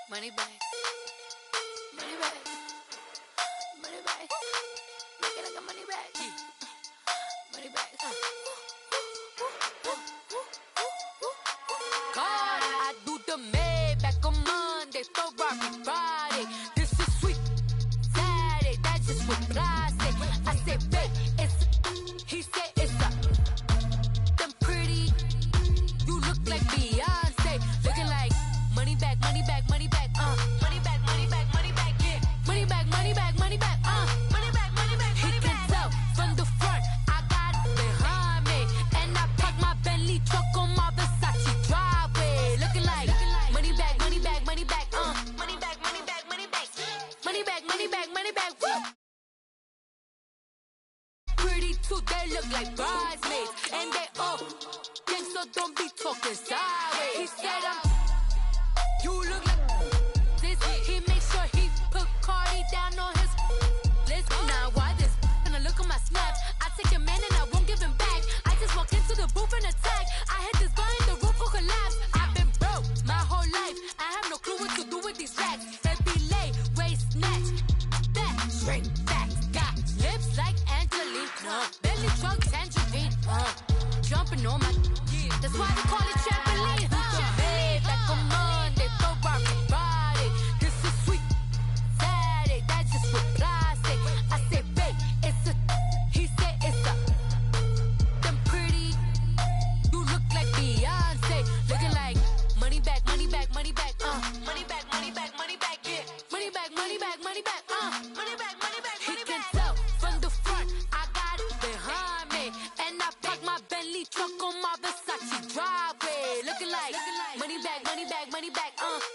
Money bag. Money bag. Money bag. Make it like a money bag. Money bag. God, I do the Maybach on Monday, Ferrari Friday. This is sweet Saturday, that's just what I say. I say, babe, he said it's a. Them pretty, you look like Beyonce. Looking like money back, money back, money back, money back, money back, money back, yeah. Money back, money back, money back, money back, money back, money back. He can tell from the front, I got it behind me. And I park my Bentley truck on my Versace driveway. Looking like money back, money back, money back, money back, money back, money back. Money back, money back, money back, woo. Pretty too, they look like bridesmaids. And they all gang, so don't be talking sideways. He said you look like this. He made sure he put Cardi down on his list. Now why this? Gonna look at my snaps. I take your man and I won't give him back. I just walked into the booth and attack. I hit this guy in the roof will collapse. I've been broke my whole life. I have no clue what to do with these racks. Heavy lay, waist snatch, back, shrink back. Got lips like Angelina, belly trunk tangerine. Jumping on my, that's why they call it trampoline. Back on Monday, Ferrari Friday. This is sweet Saturday, that's just what I say. I say, babe, it's a, he said it's a. Them pretty, you look like Beyonce. Looking like money back, money back, money back, money back, money back, money back, yeah. Money back, money back, money back, money back, money back, money back. He can tell from the front, I got it behind me. And I park my Bentley truck on my Versace driveway. Looking like money back, money back, money back,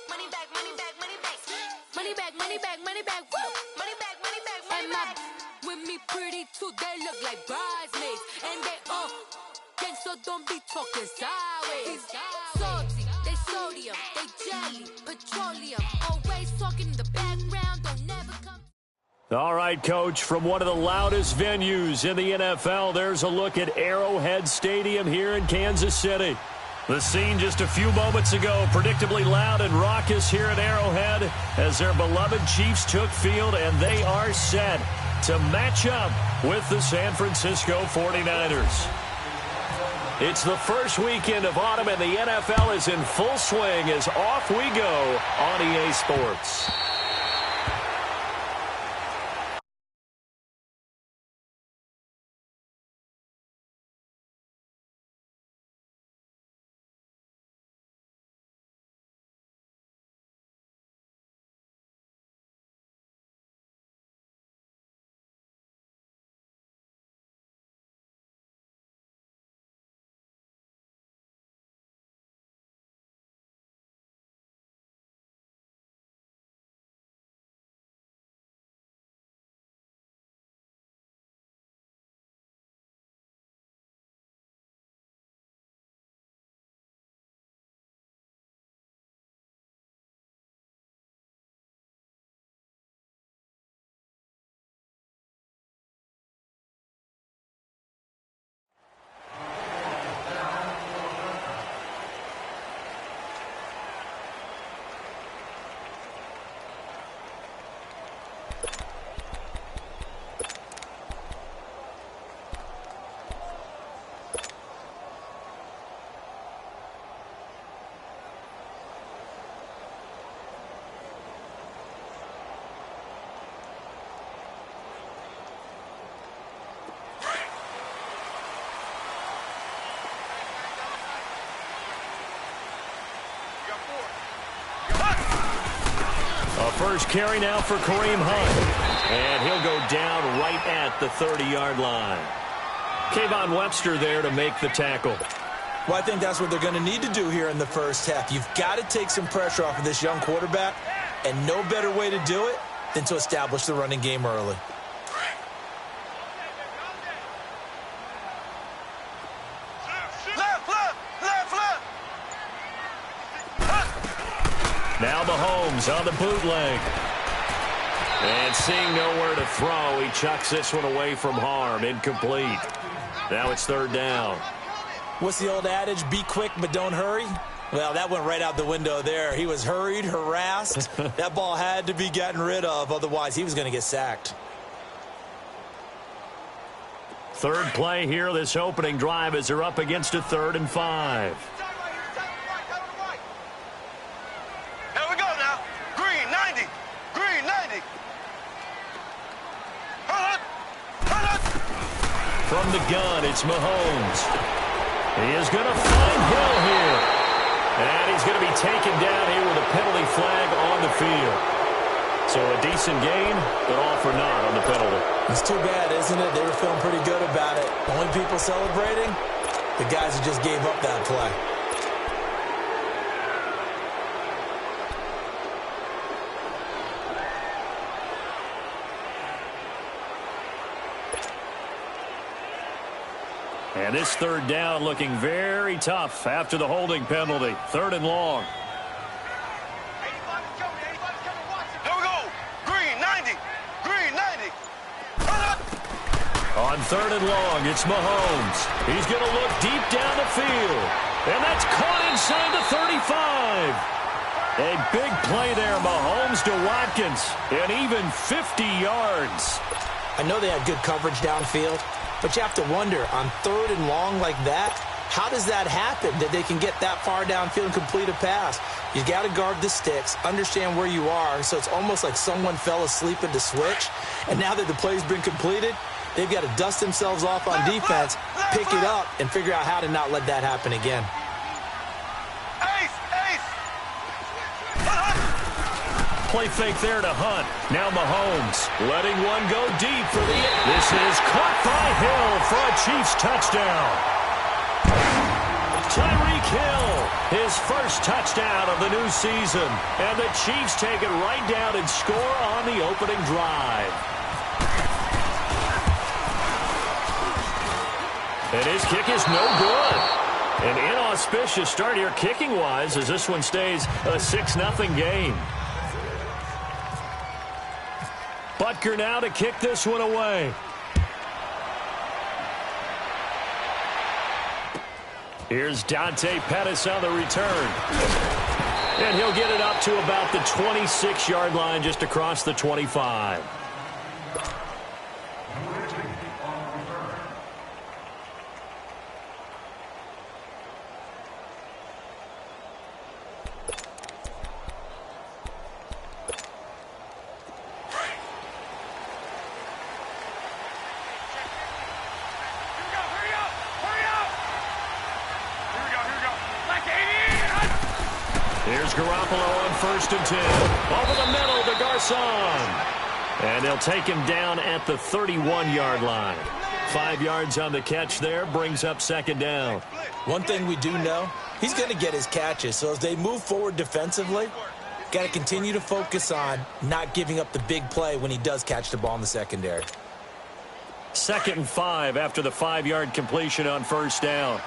money back, money back, money back. Money back, money back, money back, woo. Money back, money back, money back. With me pretty too, they look like bridesmaids. And they all gang, so don't be talking sideways. Salty, they sodium, they jelly, petroleum. Always talking in the background, don't never come. All right, Coach, from one of the loudest venues in the NFL, there's a look at Arrowhead Stadium here in Kansas City. The scene just a few moments ago, predictably loud and raucous here at Arrowhead as their beloved Chiefs took field, and they are set to match up with the San Francisco 49ers. It's the first weekend of autumn, and the NFL is in full swing as off we go on EA Sports. First carry now for Kareem Hunt. And he'll go down right at the 30-yard line. Kayvon Webster there to make the tackle. Well, I think that's what they're going to need to do here in the first half. You've got to take some pressure off of this young quarterback, and no better way to do it than to establish the running game early. Now Mahomes on the bootleg. And seeing nowhere to throw, he chucks this one away from harm. Incomplete. Now it's third down. What's the old adage? Be quick, but don't hurry. Well, that went right out the window there. He was hurried, harassed. That ball had to be gotten rid of, otherwise he was going to get sacked. Third play here, this opening drive, as they're up against a 3rd and 5. Here we go now. Green, 90. Green, 90. From the gun, it's Mahomes. He is going to find Hill here. And he's going to be taken down here with a penalty flag on the field. So a decent gain, but all for naught on the penalty. It's too bad, isn't it? They were feeling pretty good about it. Only people celebrating, the guys who just gave up that play. And this 3rd down looking very tough after the holding penalty. 3rd and long. Here we go. Green, 90. Green, 90. On 3rd and long, it's Mahomes. He's going to look deep down the field. And that's caught inside the 35. A big play there, Mahomes to Watkins. And even 50 yards. I know they had good coverage downfield, but you have to wonder, on 3rd and long like that, how does that happen, that they can get that far downfield and complete a pass? You got to guard the sticks, understand where you are, and so it's almost like someone fell asleep at the switch, and now that the play's been completed, they've got to dust themselves off on defense, pick it up, and figure out how to not let that happen again. Play fake there to Hunt. Now Mahomes letting one go deep for the... This is caught by Hill for a Chiefs touchdown. Tyreek Hill, his first touchdown of the new season. And the Chiefs take it right down and score on the opening drive. And his kick is no good. An inauspicious start here kicking-wise as this one stays a 6-0 game. Butker now to kick this one away. Here's Dante Pettis on the return. And he'll get it up to about the 26-yard line, just across the 25. Here's Garoppolo on 1st and 10. Over the middle to Garcon. And they'll take him down at the 31-yard line. 5 yards on the catch there, brings up 2nd down. One thing we do know, he's going to get his catches. So as they move forward defensively, got to continue to focus on not giving up the big play when he does catch the ball in the secondary. 2nd and 5 after the 5-yard completion on 1st down.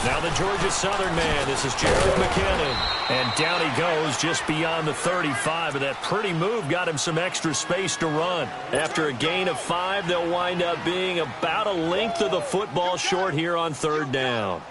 Now the Georgia Southern man, this is Jared McKinnon. And down he goes just beyond the 35. And that pretty move got him some extra space to run. After a gain of 5, they'll wind up being about a length of the football short here on 3rd down.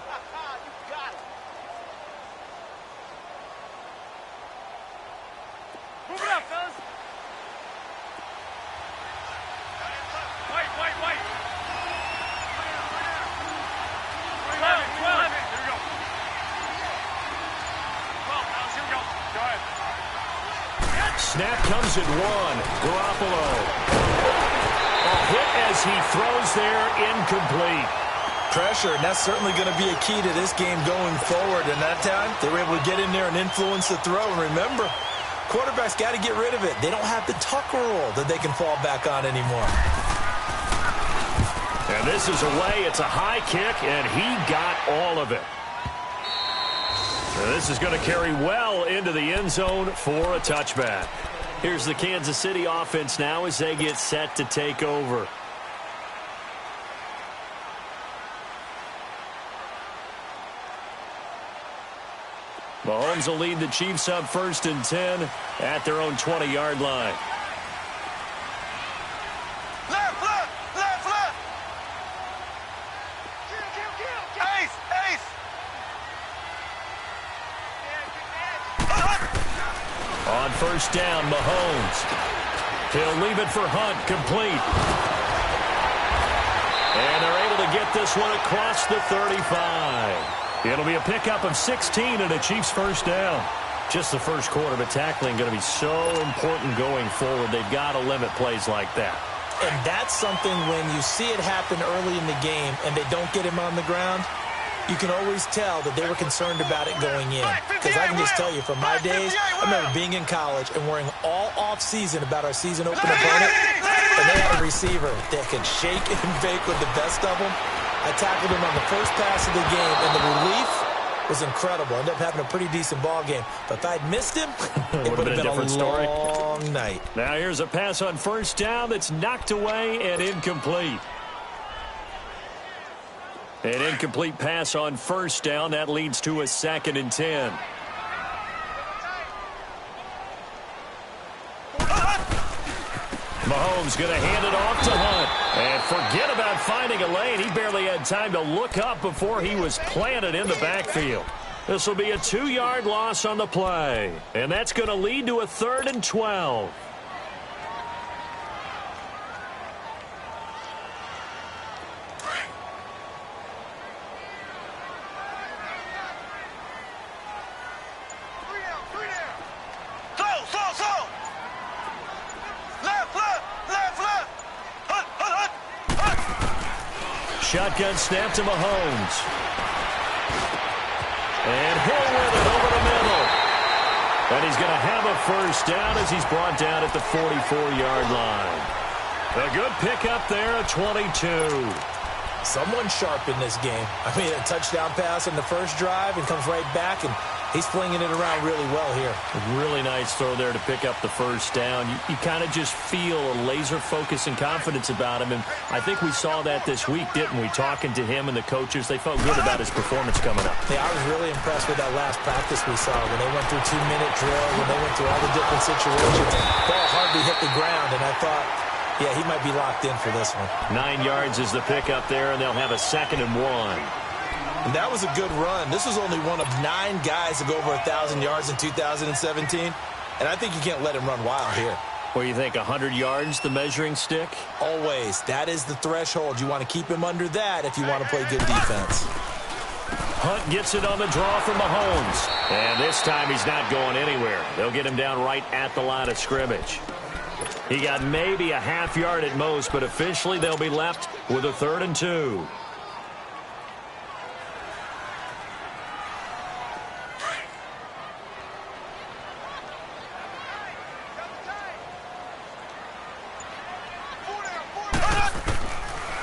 Snap comes at 1. Garoppolo. A hit as he throws there, incomplete. Pressure, and that's certainly going to be a key to this game going forward. And that time, they were able to get in there and influence the throw. And remember, quarterbacks got to get rid of it. They don't have the tuck rule that they can fall back on anymore. And this is away. It's a high kick, and he got all of it. This is going to carry well into the end zone for a touchback. Here's the Kansas City offense now as they get set to take over. Mahomes will lead the Chiefs up 1st and 10 at their own 20-yard line. first down. Mahomes. He'll leave it for Hunt. Complete. And they're able to get this one across the 35. It'll be a pickup of 16 and a Chiefs first down. Just the first quarter, but tackling going to be so important going forward. They've got to limit plays like that. And that's something when you see it happen early in the game and they don't get him on the ground, you can always tell that they were concerned about it going in. Because I can just tell you, from my days, I remember being in college and worrying all off-season about our season opener opponent, and they had a receiver that could shake and bake with the best of them. I tackled him on the first pass of the game, and the relief was incredible. Ended up having a pretty decent ball game. But if I'd missed him, it would have been a different story. Long night. Now here's a pass on first down that's knocked away and incomplete. An incomplete pass on first down. That leads to a 2nd and 10. Mahomes going to hand it off to Hunt. And forget about finding a lane. He barely had time to look up before he was planted in the backfield. This will be a 2-yard loss on the play. And that's going to lead to a 3rd and 12. Shotgun snap to Mahomes. And he'll win it over the middle. And he's going to have a first down as he's brought down at the 44-yard line. A good pickup there at 22. Someone sharp in this game. I mean, a touchdown pass in the first drive and comes right back, and he's flinging it around really well here. A really nice throw there to pick up the first down. You kind of just feel a laser focus and confidence about him, and I think we saw that this week, didn't we? Talking to him and the coaches, they felt good about his performance coming up. Yeah, I was really impressed with that last practice we saw when they went through 2-minute drill, when they went through all the different situations. Ball hardly hit the ground, and I thought, yeah, he might be locked in for this one. 9 yards is the pickup there, and they'll have a 2nd and 1. And that was a good run. This was only one of 9 guys to go over 1,000 yards in 2017. And I think you can't let him run wild here. Well, you think 100 yards, the measuring stick? Always. That is the threshold. You want to keep him under that if you want to play good defense. Hunt gets it on the draw from Mahomes. And this time he's not going anywhere. They'll get him down right at the line of scrimmage. He got maybe a half yard at most, but officially they'll be left with a 3rd and 2.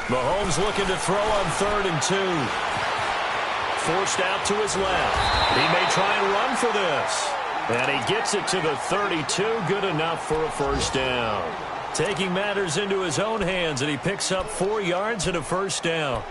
Mahomes looking to throw on 3rd and 2. Forced out to his left. He may try and run for this. And he gets it to the 32. Good enough for a first down. Taking matters into his own hands, and he picks up 4 yards and a first down.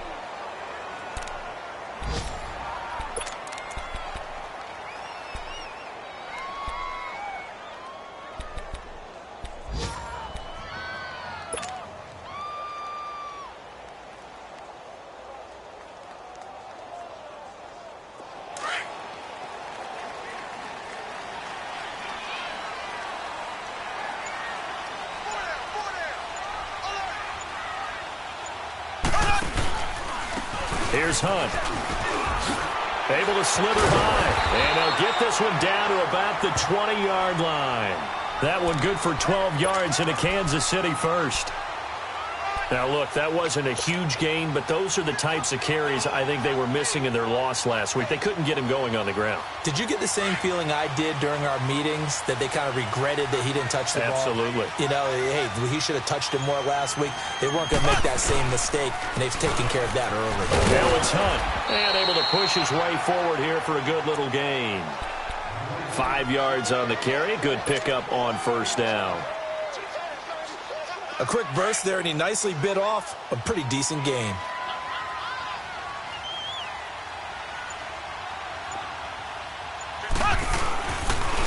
Here's Hunt. Able to slither by. And they'll get this one down to about the 20-yard line. That one good for 12 yards in a Kansas City first. Now, look, that wasn't a huge gain, but those are the types of carries I think they were missing in their loss last week. They couldn't get him going on the ground. Did you get the same feeling I did during our meetings, that they kind of regretted that he didn't touch the ball? Absolutely. You know, hey, he should have touched it more last week. They weren't going to make that same mistake, and they've taken care of that early. Now it's Hunt, and able to push his way forward here for a good little gain. 5 yards on the carry. Good pickup on first down. A quick burst there, and he nicely bit off a pretty decent gain.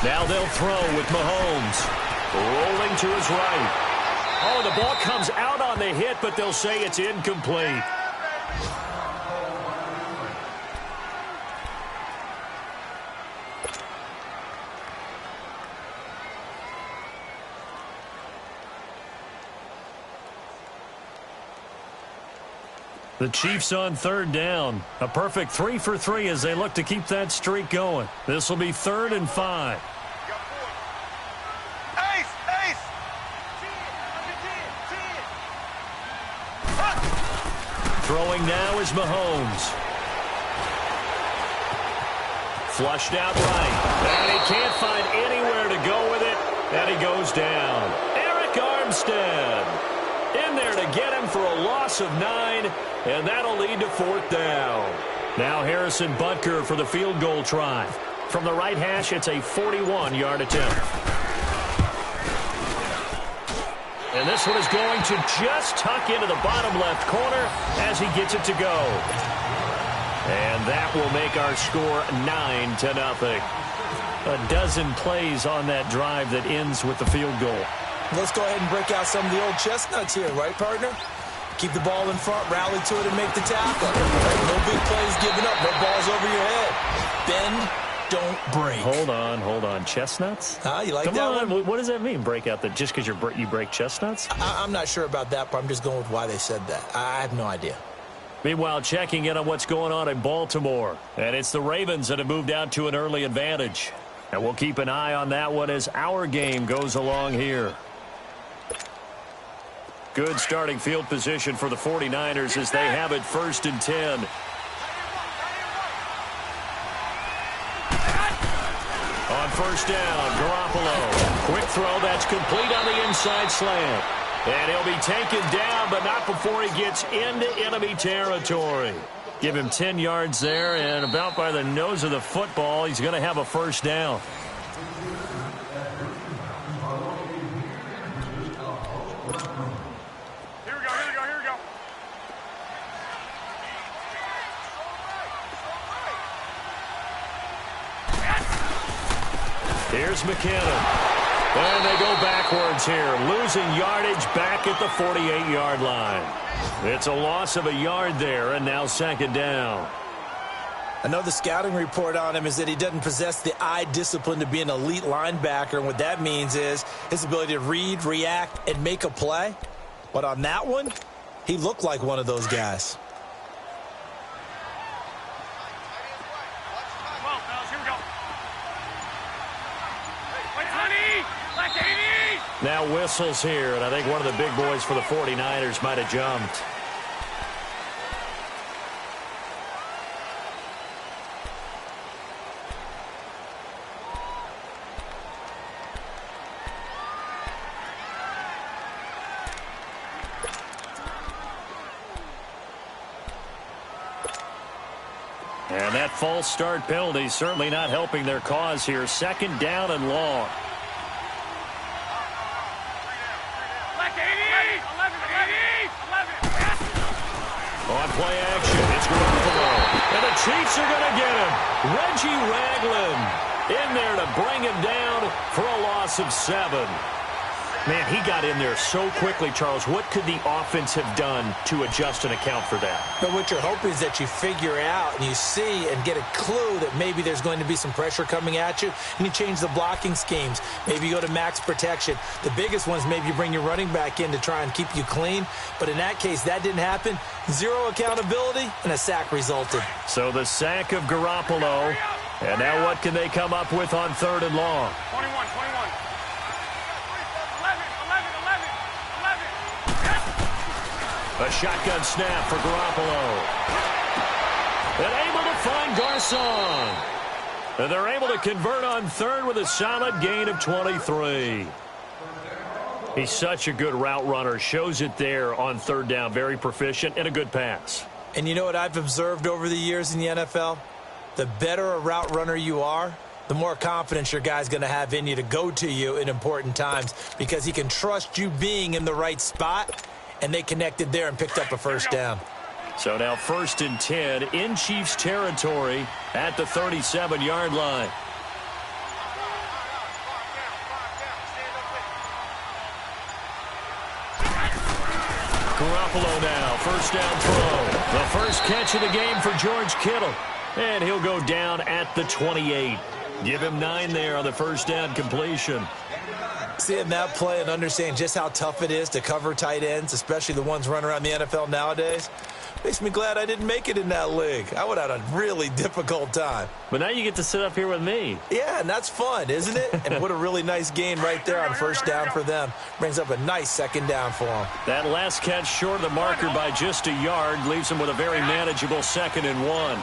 Now they'll throw with Mahomes. Rolling to his right. Oh, the ball comes out on the hit, but they'll say it's incomplete. The Chiefs on third down. A perfect 3 for 3 as they look to keep that streak going. This will be 3rd and 5. Ace! Ace! Throwing now is Mahomes. Flushed out right. And he can't find anywhere to go with it. And he goes down. Eric Armstead in there to get him for a loss of 9. And that'll lead to 4th down. Now Harrison Butker for the field goal try. From the right hash, it's a 41-yard attempt. And this one is going to just tuck into the bottom left corner as he gets it to go. And that will make our score 9-0. A dozen plays on that drive that ends with the field goal. Let's go ahead and break out some of the old chestnuts here, right, partner? Keep the ball in front, rally to it, and make the tackle. No big plays given up, no balls over your head. Bend, don't break. Hold on. Chestnuts? You like Come that on. one? What does that mean, break out? That just because you break chestnuts? I'm not sure about that, but I'm just going with why they said that. I have no idea. Meanwhile, checking in on what's going on in Baltimore. And it's the Ravens that have moved out to an early advantage. And we'll keep an eye on that one as our game goes along here. Good starting field position for the 49ers as they have it 1st and 10. On 1st down, Garoppolo. Quick throw that's complete on the inside slant. And he'll be taken down, but not before he gets into enemy territory. Give him 10 yards there, and about by the nose of the football, he's going to have a 1st down. Here's McKinnon. And they go backwards here, losing yardage back at the 48-yard line. It's a loss of a yard there, and now 2nd down. I know the scouting report on him is that he doesn't possess the eye discipline to be an elite linebacker, and what that means is his ability to read, react, and make a play. But on that one, he looked like one of those guys. Now whistles here, and I think one of the big boys for the 49ers might have jumped. And that false start penalty certainly not helping their cause here. 2nd down and long. On play action, it's Garoppolo. And the Chiefs are going to get him. Reggie Ragland in there to bring him down for a loss of 7. Man, he got in there so quickly, Charles. What could the offense have done to adjust and account for that? But what you're hoping is that you figure out and you see and get a clue that maybe there's going to be some pressure coming at you, and you change the blocking schemes. Maybe you go to max protection. The biggest one is maybe you bring your running back in to try and keep you clean. But in that case, that didn't happen. 0 accountability, and a sack resulted. So the sack of Garoppolo. And now what can they come up with on 3rd and long? 21. A shotgun snap for Garoppolo. And able to find Garcon. And they're able to convert on 3rd with a solid gain of 23. He's such a good route runner. Shows it there on 3rd down. Very proficient and a good pass. And you know what I've observed over the years in the NFL? The better a route runner you are, the more confidence your guy's going to have in you to go to you in important times, because he can trust you being in the right spot. And they connected there and picked up a 1st down. So now 1st and 10 in Chiefs territory at the 37-yard line. Garoppolo now, 1st down throw. The first catch of the game for George Kittle. And he'll go down at the 28. Give him 9 there on the 1st down completion. seeing that play and understanding just how tough it is to cover tight ends, especially the ones running around the NFL nowadays, makes me glad I didn't make it in that league. I would have had a really difficult time. But now you get to sit up here with me. Yeah, and that's fun, isn't it? And what a really nice gain right there on first down for them. Brings up a nice second down for them. That last catch short of the marker by just a yard leaves them with a very manageable 2nd and 1.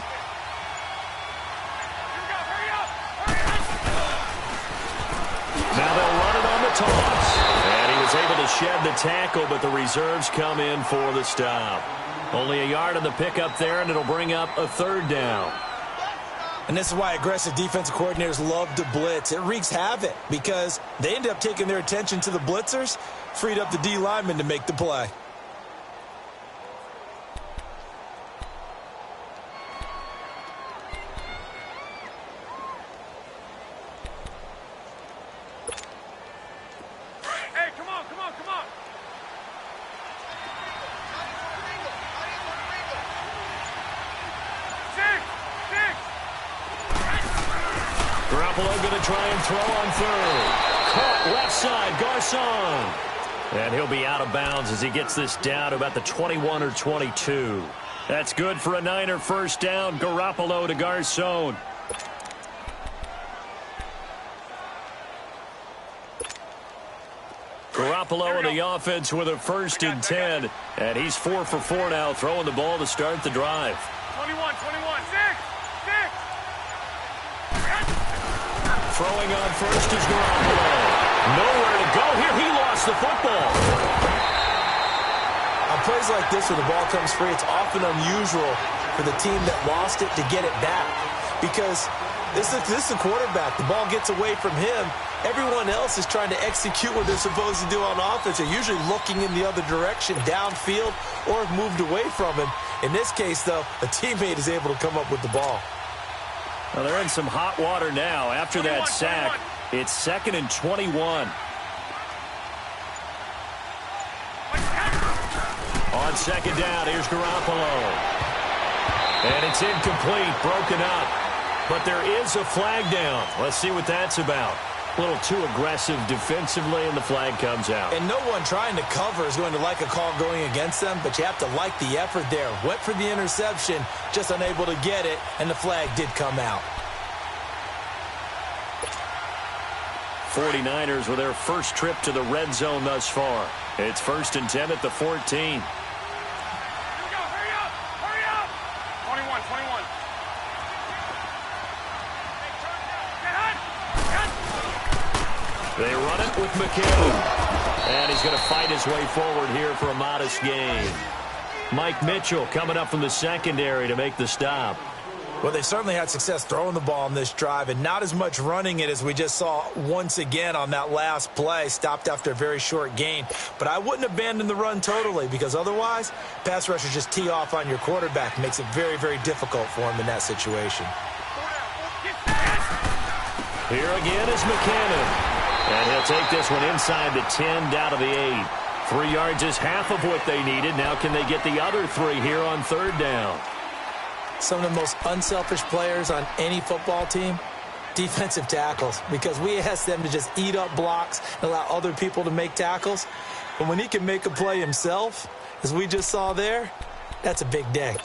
Now they'll run it on the toss. And he was able to shed the tackle, but the reserves come in for the stop. Only a yard on the pickup there, and it'll bring up a 3rd down. And this is why aggressive defensive coordinators love to blitz. It wreaks havoc because they end up taking their attention to the blitzers, freed up the D lineman to make the play. Going to try and throw on 3rd. Caught left side, Garcon. And he'll be out of bounds as he gets this down to about the 21 or 22. That's good for a Niner first down. Garoppolo to Garcon. Garoppolo in the offense with a 1st and 10. And he's 4 for 4 now, throwing the ball to start the drive. 21, 6. Throwing on first is Garoppolo. Nowhere to go here. He lost the football. On plays like this where the ball comes free, it's often unusual for the team that lost it to get it back. Because this is the quarterback. The ball gets away from him. Everyone else is trying to execute what they're supposed to do on offense. They're usually looking in the other direction, downfield, or have moved away from him. In this case, though, a teammate is able to come up with the ball. Well, they're in some hot water now. After that sack, it's 2nd and 21. On 2nd down, here's Garoppolo. And it's incomplete, broken up. But there is a flag down. Let's see what that's about. A little too aggressive defensively, and the flag comes out. And no one trying to cover is going to like a call going against them, but you have to like the effort there. Went for the interception, just unable to get it, and the flag did come out. 49ers with their first trip to the red zone thus far. It's 1st and 10 at the 14. Here we go, hurry up! 21. They run it with McKinnon. And he's going to fight his way forward here for a modest gain. Mike Mitchell coming up from the secondary to make the stop. Well, they certainly had success throwing the ball on this drive and not as much running it as we just saw once again on that last play. Stopped after a very short gain. But I wouldn't abandon the run totally because otherwise, pass rushers just tee off on your quarterback. Makes it very, very difficult for him in that situation. Here again is McKinnon. And he'll take this one inside the 10, down to the 8. 3 yards is half of what they needed. Now can they get the other 3 here on 3rd down? Some of the most unselfish players on any football team, defensive tackles, because we ask them to just eat up blocks and allow other people to make tackles. But when he can make a play himself, as we just saw there, that's a big day.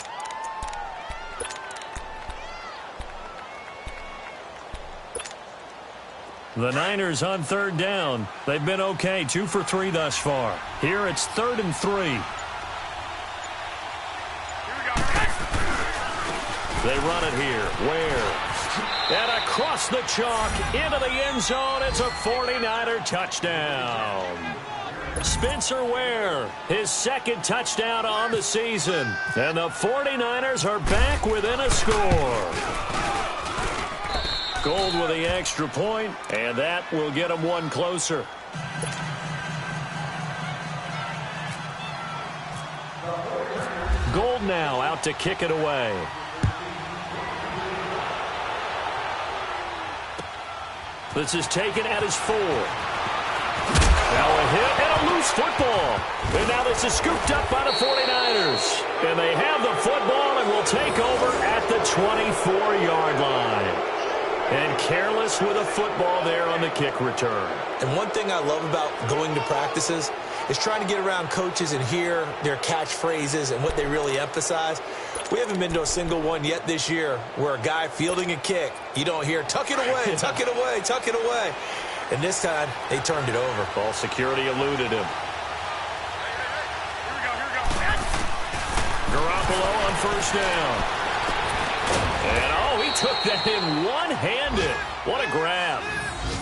The Niners on 3rd down. They've been okay, 2 for 3 thus far. Here it's 3rd and 3. They run it here. Ware. And across the chalk, into the end zone. It's a 49er touchdown. Spencer Ware, his 2nd touchdown on the season. And the 49ers are back within a score. Gold with the extra point, and that will get them 1 closer. Gold now out to kick it away. This is taken at his 4. Now a hit and a loose football. And now this is scooped up by the 49ers. And they have the football and will take over at the 24-yard line. And careless with a football there on the kick return. And one thing I love about going to practices is trying to get around coaches and hear their catchphrases and what they really emphasize. We haven't been to a single one yet this year where a guy fielding a kick, you don't hear, tuck it away, tuck it away, tuck it away. And this time, they turned it over. Ball security eluded him. Garoppolo on first down. And, he took that in one-handed. What a grab.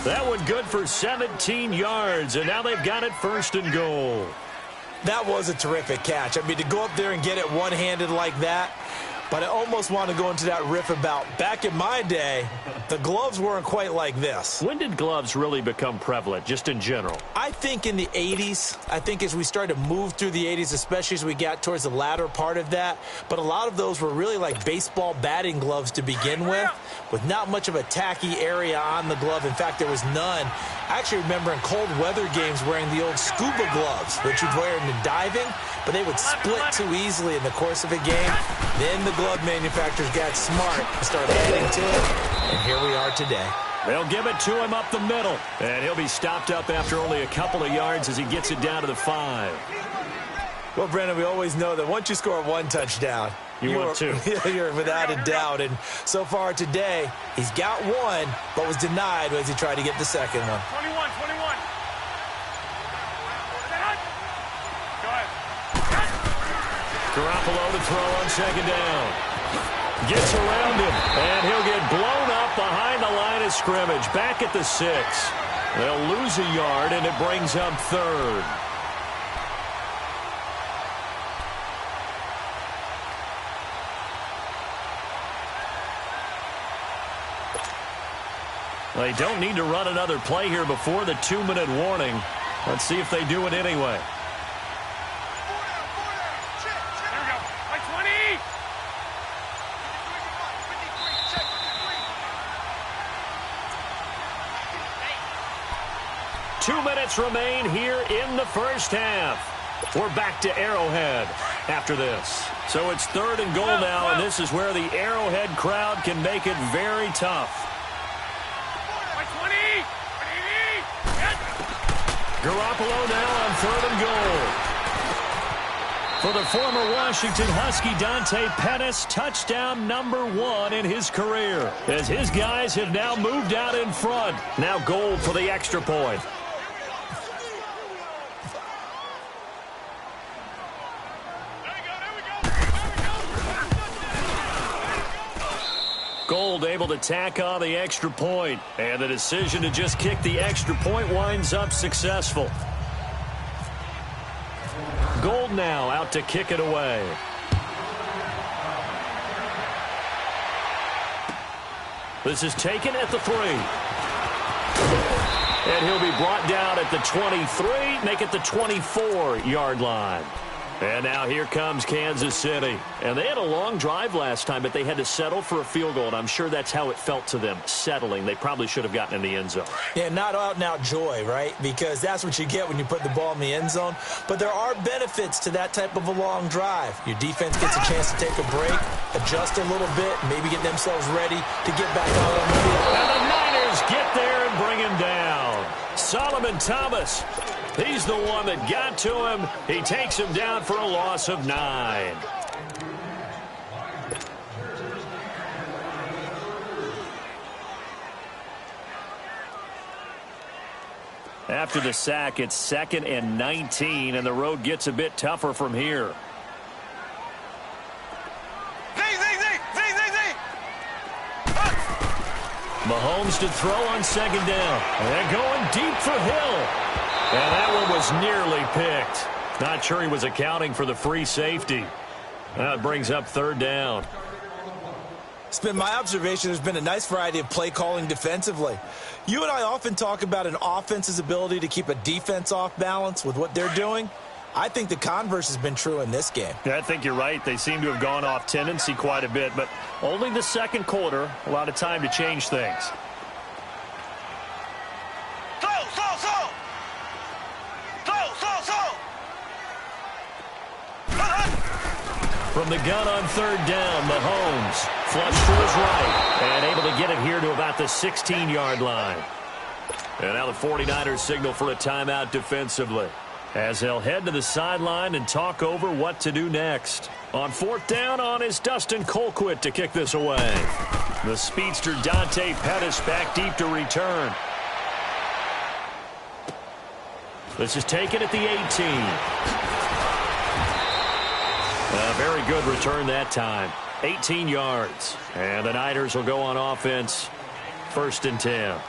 That one good for 17 yards, and now they've got it first and goal. That was a terrific catch. I mean, to go up there and get it one-handed like that, but I almost want to go into that riff about back in my day, the gloves weren't quite like this. When did gloves really become prevalent, just in general? I think in the 80s. I think as we started to move through the 80s, especially as we got towards the latter part of that. But a lot of those were really like baseball batting gloves to begin with not much of a tacky area on the glove. In fact, there was none. I actually remember in cold weather games wearing the old scuba gloves, which you'd wear in diving, but they would split too easily in the course of a game. Then the glove manufacturers got smart and started adding to it, and here we are today. They'll give it to him up the middle, and he'll be stopped up after only a couple of yards as he gets it down to the 5. Well, Brandon, we always know that once you score one touchdown, want two. You're without a doubt. And so far today, he's got one, but was denied as he tried to get the second one. 21. Go ahead. Garoppolo to throw on second down. Gets around him, and he'll get blown up behind the line of scrimmage. Back at the 6. They'll lose a yard, and it brings up third. They don't need to run another play here before the 2-minute warning. Let's see if they do it anyway. Here we go. Like 20. 2 minutes remain here in the first half. We're back to Arrowhead after this. So it's 3rd and goal now, and this is where the Arrowhead crowd can make it very tough. Garoppolo now on 3rd and goal. For the former Washington Husky, Dante Pettis, touchdown number 1 in his career. As his guys have now moved out in front. Now goal for the extra point. Gold able to tack on the extra point, and the decision to just kick the extra point winds up successful. Gold now out to kick it away. This is taken at the 3. And he'll be brought down at the 23, make it the 24-yard line. And now here comes Kansas City. And they had a long drive last time, but they had to settle for a field goal, and I'm sure that's how it felt to them, settling. They probably should have gotten in the end zone. Yeah, not out-and-out joy, right? Because that's what you get when you put the ball in the end zone. But there are benefits to that type of a long drive. Your defense gets a chance to take a break, adjust a little bit, maybe get themselves ready to get back out on the field. And the Niners get there and bring him down. Solomon Thomas, he's the one that got to him. He takes him down for a loss of 9. After the sack, it's 2nd and 19, and the road gets a bit tougher from here. Mahomes to throw on 2nd down. And going deep for Hill. And that one was nearly picked. Not sure he was accounting for the free safety. That brings up 3rd down. It's been my observation there's been a nice variety of play calling defensively. You and I often talk about an offense's ability to keep a defense off balance with what they're doing. I think the converse has been true in this game. Yeah, I think you're right. They seem to have gone off tendency quite a bit, but only the 2nd quarter, a lot of time to change things. From the gun on third down, Mahomes flushed to his right and able to get it here to about the 16-yard line. And now the 49ers signal for a timeout defensively, as they'll head to the sideline and talk over what to do next. On fourth down on is Dustin Colquitt to kick this away. The speedster Dante Pettis back deep to return. This is taken at the 18. A very good return that time. 18 yards. And the Niners will go on offense. 1st and 10.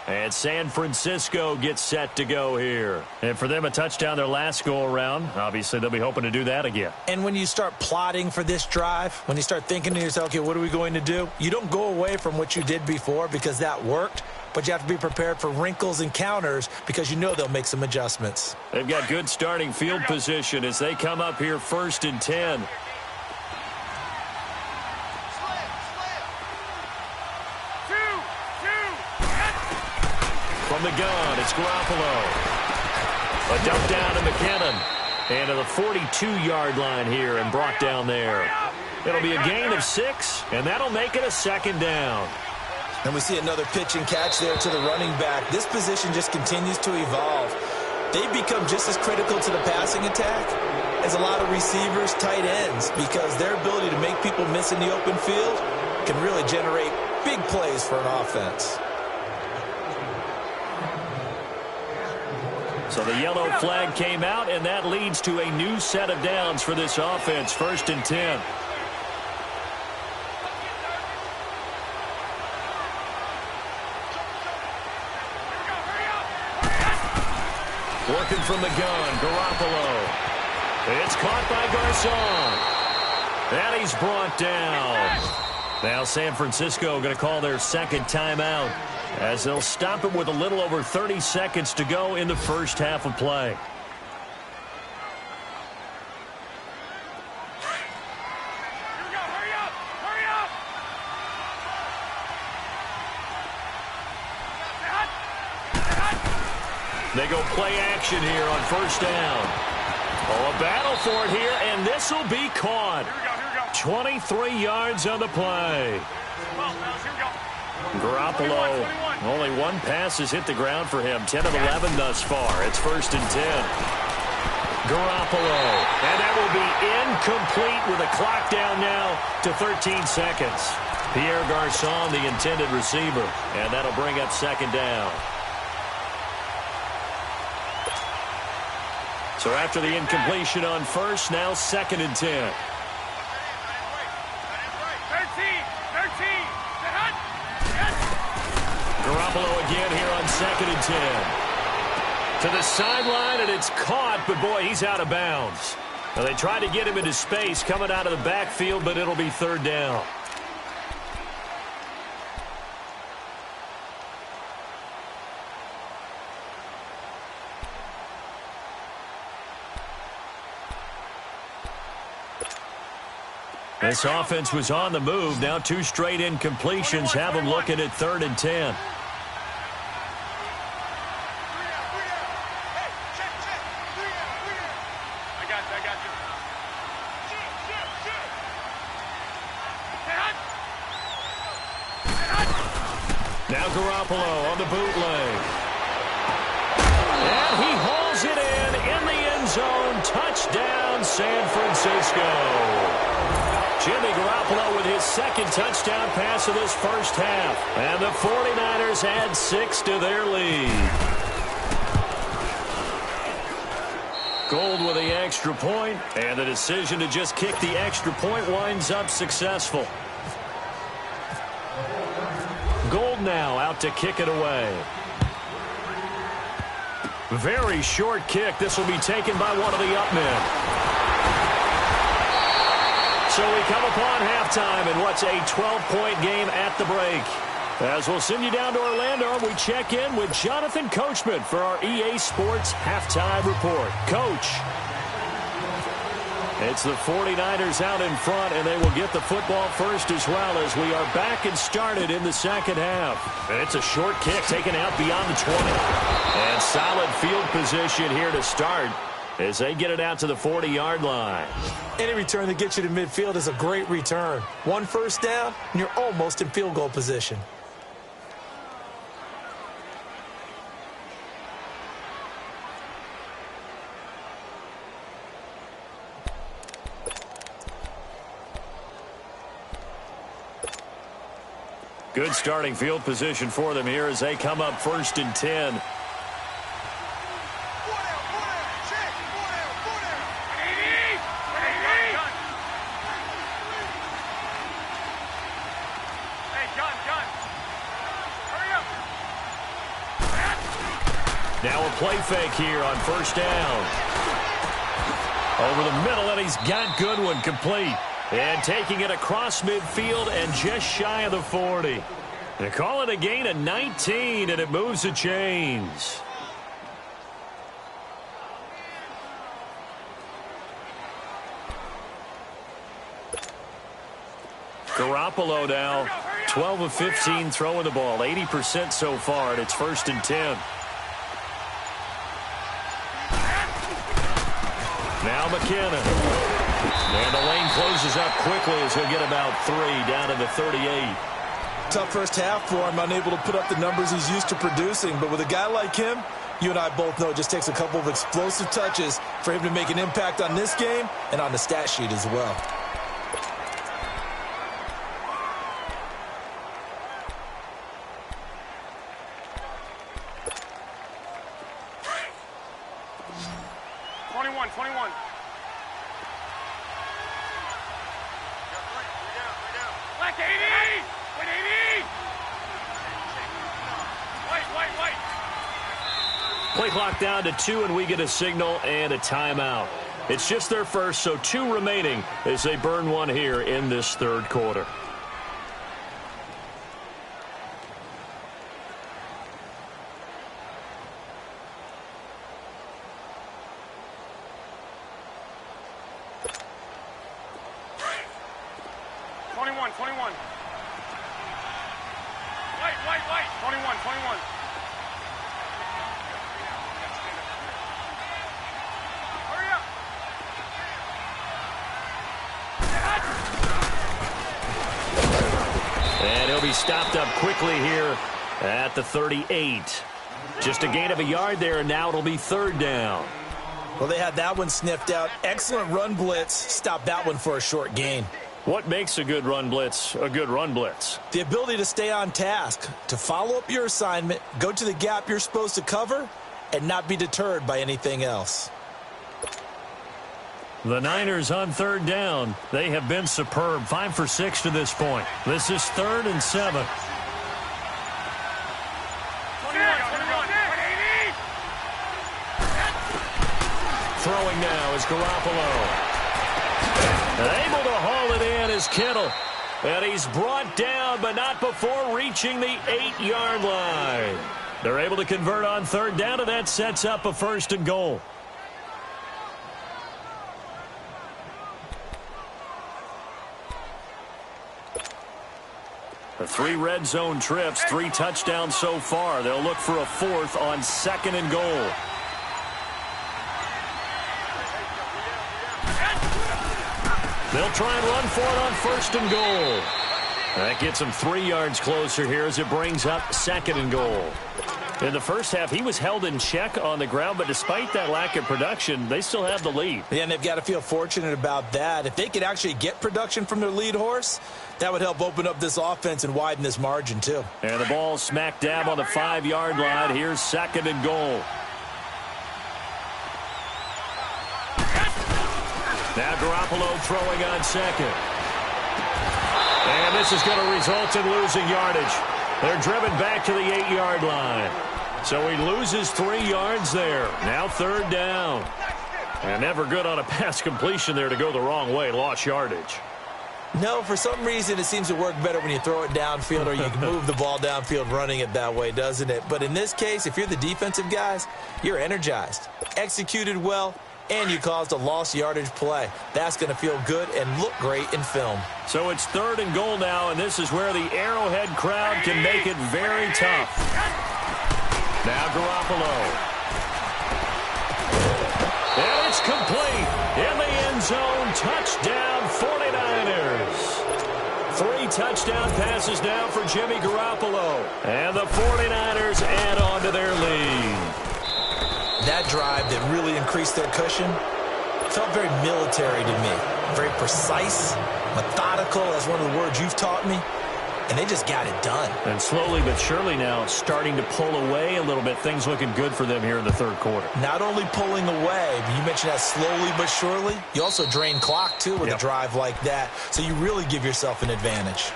And San Francisco gets set to go here. And for them, a touchdown their last go-around. Obviously, they'll be hoping to do that again. And when you start plotting for this drive, when you start thinking to yourself, okay, what are we going to do? You don't go away from what you did before because that worked. But you have to be prepared for wrinkles and counters because you know they'll make some adjustments. They've got good starting field position as they come up here 1st and 10. From the gun, it's Garoppolo. A dump down to McKinnon. And to the 42-yard line here and brought down there. It'll be a gain of 6, and that'll make it a 2nd down. And we see another pitch and catch there to the running back. This position just continues to evolve. They've become just as critical to the passing attack as a lot of receivers, tight ends, because their ability to make people miss in the open field can really generate big plays for an offense. So the yellow flag came out, and that leads to a new set of downs for this offense. 1st and 10. Working from the gun, Garoppolo. It's caught by Garçon. And he's brought down. Now San Francisco going to call their 2nd timeout as they'll stop it with a little over 30 seconds to go in the first half of play. They go play action here on 1st down. Oh, a battle for it here, and this will be caught. 23 yards on the play. Garoppolo, only one pass has hit the ground for him. 10 of 11 thus far. It's 1st and 10. Garoppolo, and that will be incomplete with a clock down now to 13 seconds. Pierre Garçon, the intended receiver, and that'll bring up 2nd down. So after the incompletion on 1st, now 2nd and 10. Garoppolo again here on 2nd and 10. To the sideline, and it's caught, but boy, he's out of bounds. Now, they tried to get him into space coming out of the backfield, but it'll be 3rd down. This offense was on the move. Now 2 straight incompletions have them looking at 3rd and 10. Now Garoppolo on the bootleg. And he hauls it in the end zone. Touchdown, San Francisco. Jimmy Garoppolo with his 2nd touchdown pass of this first half. And the 49ers add 6 to their lead. Gould with the extra point, and the decision to just kick the extra point winds up successful. Gould now out to kick it away. Very short kick. This will be taken by one of the up men. So we come upon halftime in what's a 12-point game at the break. As we'll send you down to Orlando, we check in with Jonathan Coachman for our EA Sports Halftime Report. Coach, it's the 49ers out in front, and they will get the football first as well as we are back and started in the second half. And it's a short kick taken out beyond the 20. And solid field position here to start. as they get it out to the 40-yard line. Any return that gets you to midfield is a great return. 1 first down, and you're almost in field goal position. Good starting field position for them here as they come up 1st and 10. Now a play fake here on 1st down. Over the middle, and he's got Goodwin complete. And taking it across midfield and just shy of the 40. They call it a gain of 19, and it moves the chains. Garoppolo now, 12 of 15 throwing the ball, 80% so far, and it's 1st and 10. Now McKinnon. And the lane closes up quickly as he'll get about 3 down to the 38. Tough first half for him, unable to put up the numbers he's used to producing. But with a guy like him, you and I both know it just takes a couple of explosive touches for him to make an impact on this game and on the stat sheet as well. Play clock down to 2, and we get a signal and a timeout. It's just their first, so 2 remaining as they burn one here in this 3rd quarter. Stopped up quickly here at the 38. Just a gain of a yard there, and now it'll be 3rd down. Well, they had that one sniffed out. Excellent run blitz. Stopped that one for a short gain. What makes a good run blitz a good run blitz? The ability to stay on task, to follow up your assignment, go to the gap you're supposed to cover, and not be deterred by anything else. The Niners on 3rd down. They have been superb. 5 for 6 to this point. This is 3rd and 7. Throwing now is Garoppolo. And able to haul it in is Kittle. And he's brought down, but not before reaching the 8-yard line. They're able to convert on 3rd down, and that sets up a 1st and goal. The 3 red zone trips, 3 touchdowns so far. They'll look for a 4th on 2nd and goal. They'll try and run for it on 1st and goal. That gets them 3 yards closer here as it brings up 2nd and goal. In the first half, he was held in check on the ground, but despite that lack of production, they still have the lead. Yeah, and they've got to feel fortunate about that. If they could actually get production from their lead horse, that would help open up this offense and widen this margin, too. And the ball smack dab on the 5-yard line. Here's 2nd and goal. Now Garoppolo throwing on 2nd. And this is going to result in losing yardage. They're driven back to the 8-yard line. So he loses 3 yards there. Now 3rd down. And never good on a pass completion there to go the wrong way. Lost yardage. No, for some reason it seems to work better when you throw it downfield or you can move the ball downfield running it that way, doesn't it? But in this case, if you're the defensive guys, you're energized, executed well, and you caused a lost yardage play. That's going to feel good and look great in film. So it's 3rd and goal now, and this is where the Arrowhead crowd can make it very tough. Now Garoppolo. And it's touchdown 49ers. 3 touchdown passes now for Jimmy Garoppolo. And the 49ers add on to their lead. That drive that really increased their cushion felt very military to me. Very precise, methodical. That's one of the words you've taught me. And they just got it done. And slowly but surely now starting to pull away a little bit. Things looking good for them here in the third quarter. Not only pulling away, but you mentioned that slowly but surely. You also drain clock, too, with a drive like that. So you really give yourself an advantage.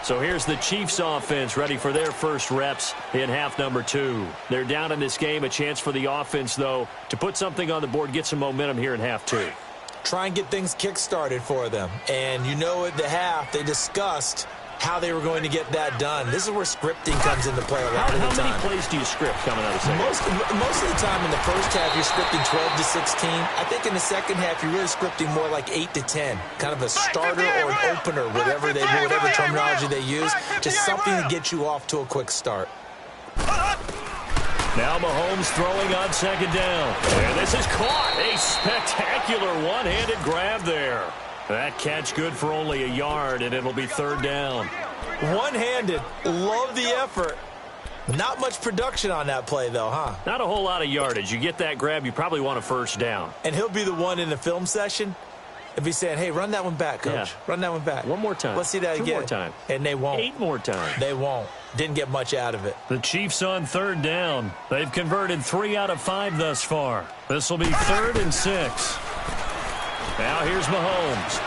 So here's the Chiefs offense ready for their first reps in half number 2. They're down in this game. A chance for the offense, though, to put something on the board, get some momentum here in half 2. Try and get things kick-started for them. And you know at the half, they discussed how they were going to get that done. This is where scripting comes into play a lot of the time. How many plays do you script coming out of the second? Most of the time in the first half, you're scripting 12 to 16. I think in the second half, you're really scripting more like 8 to 10. Kind of a starter or an opener, whatever terminology they use. Just something to get you off to a quick start. Now Mahomes throwing on second down. And this is caught. A spectacular one-handed grab there. That catch good for only a yard, and it'll be third down. One-handed. Love the effort. Not much production on that play, though, huh? Not a whole lot of yardage. You get that grab, you probably want a first down. And he'll be the one in the film session and be saying, hey, run that one back, Coach. Yeah. Run that one back. One more time. Let's see that again. 2 more time. And they won't. 8 more times. They won't. Didn't get much out of it. The Chiefs on third down. They've converted 3 out of 5 thus far. This will be 3rd and 6. Now here's Mahomes.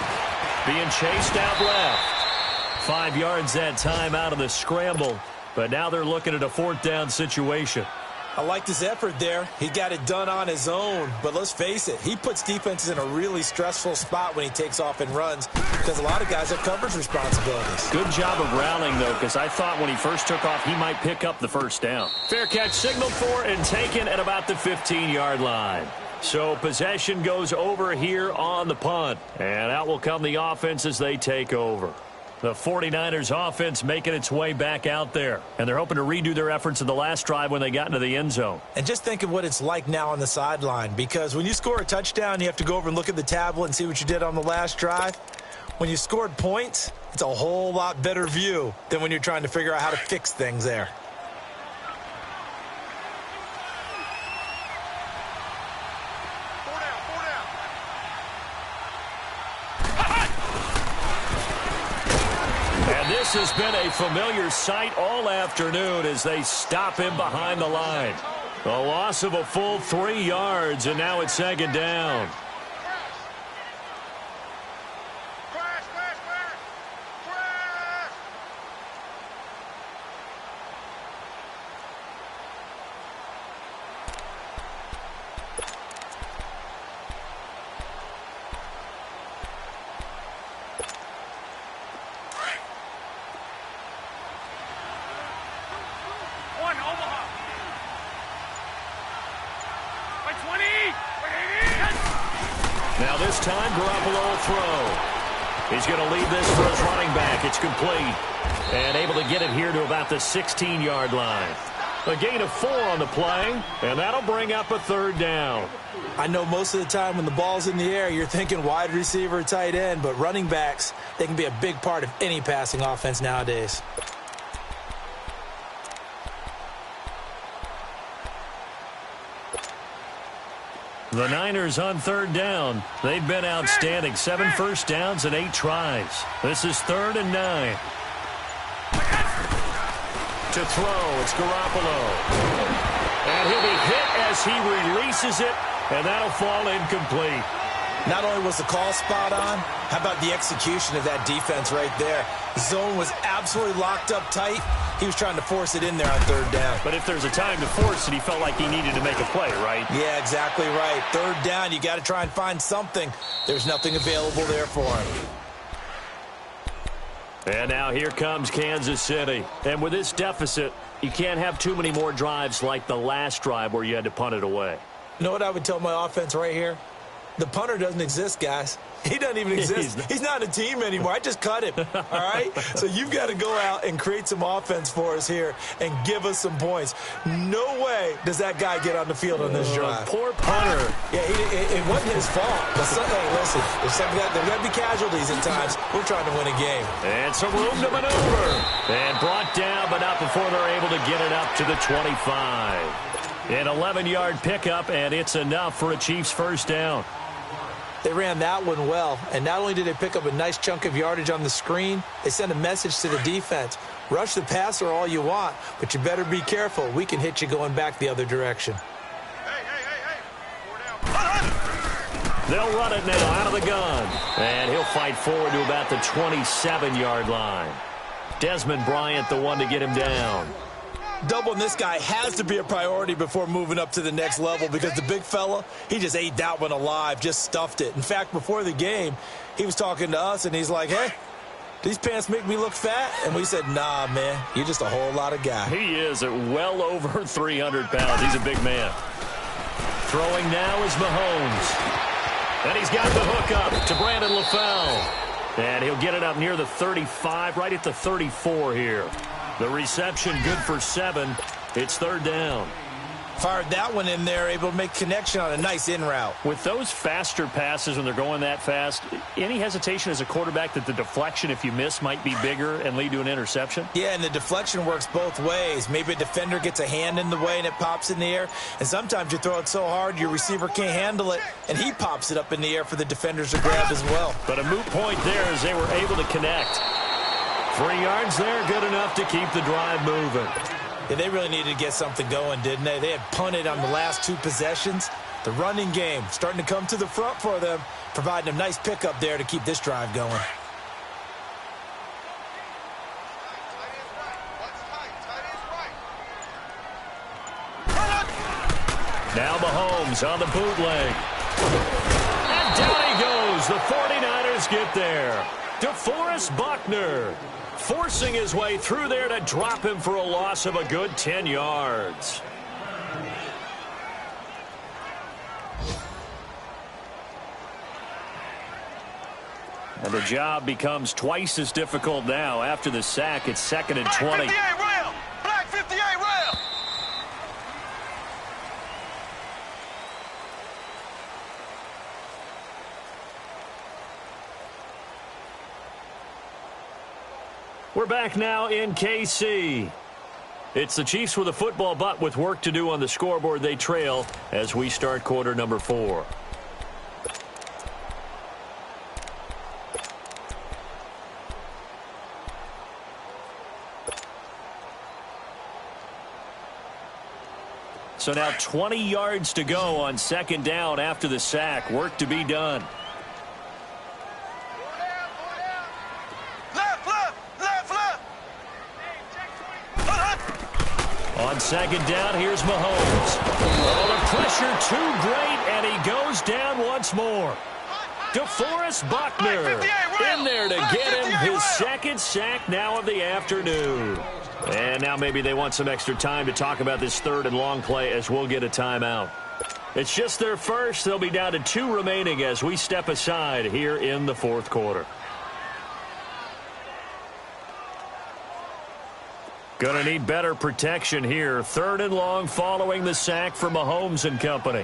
Being chased out left. 5 yards that time out of the scramble. But now they're looking at a 4th down situation. I liked his effort there. He got it done on his own. But let's face it, he puts defenses in a really stressful spot when he takes off and runs because a lot of guys have coverage responsibilities. Good job of rallying, though, because I thought when he first took off, he might pick up the first down. Fair catch signaled for and taken at about the 15-yard line. So possession goes over here on the punt. And out will come the offense as they take over. The 49ers offense making its way back out there. And they're hoping to redo their efforts in the last drive when they got into the end zone. And just think of what it's like now on the sideline. Because when you score a touchdown, you have to go over and look at the tablet and see what you did on the last drive. When you scored points, it's a whole lot better view than when you're trying to figure out how to fix things there. This has been a familiar sight all afternoon as they stop him behind the line. A loss of a full 3 yards, and now it's second down. Now this time, Garoppolo will throw. He's going to lead this for his running back. It's complete. And able to get it here to about the 16-yard line. A gain of 4 on the play, and that'll bring up a third down. I know most of the time when the ball's in the air, you're thinking wide receiver, tight end, but running backs, they can be a big part of any passing offense nowadays. The Niners on third down. They've been outstanding. 7 first downs and 8 tries. This is 3rd and 9. To throw, it's Garoppolo. And he'll be hit as he releases it, and that'll fall incomplete. Not only was the call spot on, how about the execution of that defense right there? The zone was absolutely locked up tight. He was trying to force it in there on third down. But if there's a time to force it, he felt like he needed to make a play, right? Yeah, exactly right. Third down, you got to try and find something. There's nothing available there for him. And now here comes Kansas City. And with this deficit, you can't have too many more drives like the last drive where you had to punt it away. You know what I would tell my offense right here? The punter doesn't exist, guys. He doesn't even exist. He's not a team anymore. I just cut him, all right? So you've got to go out and create some offense for us here and give us some points. No way does that guy get on the field on this drive. Poor punter. Yeah, it wasn't his fault. But hey, listen, there's got to be casualties at times. We're trying to win a game. And some room to maneuver. And brought down, but not before they're able to get it up to the 25. An 11-yard pickup, and it's enough for a Chiefs first down. They ran that one well, and not only did they pick up a nice chunk of yardage on the screen, they sent a message to the defense. Rush the passer all you want, but you better be careful. We can hit you going back the other direction. They'll run it now out of the gun. And he'll fight forward to about the 27-yard line. Desmond Bryant, the one to get him down. Doubling this guy has to be a priority before moving up to the next level because the big fella, he just ate that one alive, just stuffed it. In fact, before the game, he was talking to us, and he's like, hey, these pants make me look fat? And we said, nah, man, you're just a whole lot of guy. He is at well over 300 pounds. He's a big man. Throwing now is Mahomes. And he's got the hook up to Brandon LaFell. And he'll get it up near the 35, right at the 34 here. The reception good for 7. It's third down. Fired that one in there, able to make connection on a nice in route. With those faster passes when they're going that fast, any hesitation as a quarterback that the deflection, if you miss, might be bigger and lead to an interception? Yeah, and the deflection works both ways. Maybe a defender gets a hand in the way and it pops in the air. And sometimes you throw it so hard your receiver can't handle it, and he pops it up in the air for the defenders to grab as well. But a moot point there as they were able to connect. 3 yards there, good enough to keep the drive moving. Yeah, they really needed to get something going, didn't they? They had punted on the last 2 possessions. The running game starting to come to the front for them, providing a nice pickup there to keep this drive going. Now Mahomes on the bootleg. And down he goes. The 49ers get there. DeForest Buckner forcing his way through there to drop him for a loss of a good 10 yards. And the job becomes twice as difficult now. After the sack, it's 2nd and 20. Black 58 rail! Black 58 rail! We're back now in KC. It's the Chiefs with a football, but with work to do on the scoreboard. They trail as we start quarter number 4. So now 20 yards to go on 2nd down after the sack. Work to be done. On 2nd down, here's Mahomes. Oh, the pressure too great, and he goes down once more. DeForest Buckner in there to get him his 2nd sack now of the afternoon. And now maybe they want some extra time to talk about this 3rd and long play as we'll get a timeout. It's just their first. They'll be down to 2 remaining as we step aside here in the 4th quarter. Going to need better protection here. 3rd and long following the sack for Mahomes and company.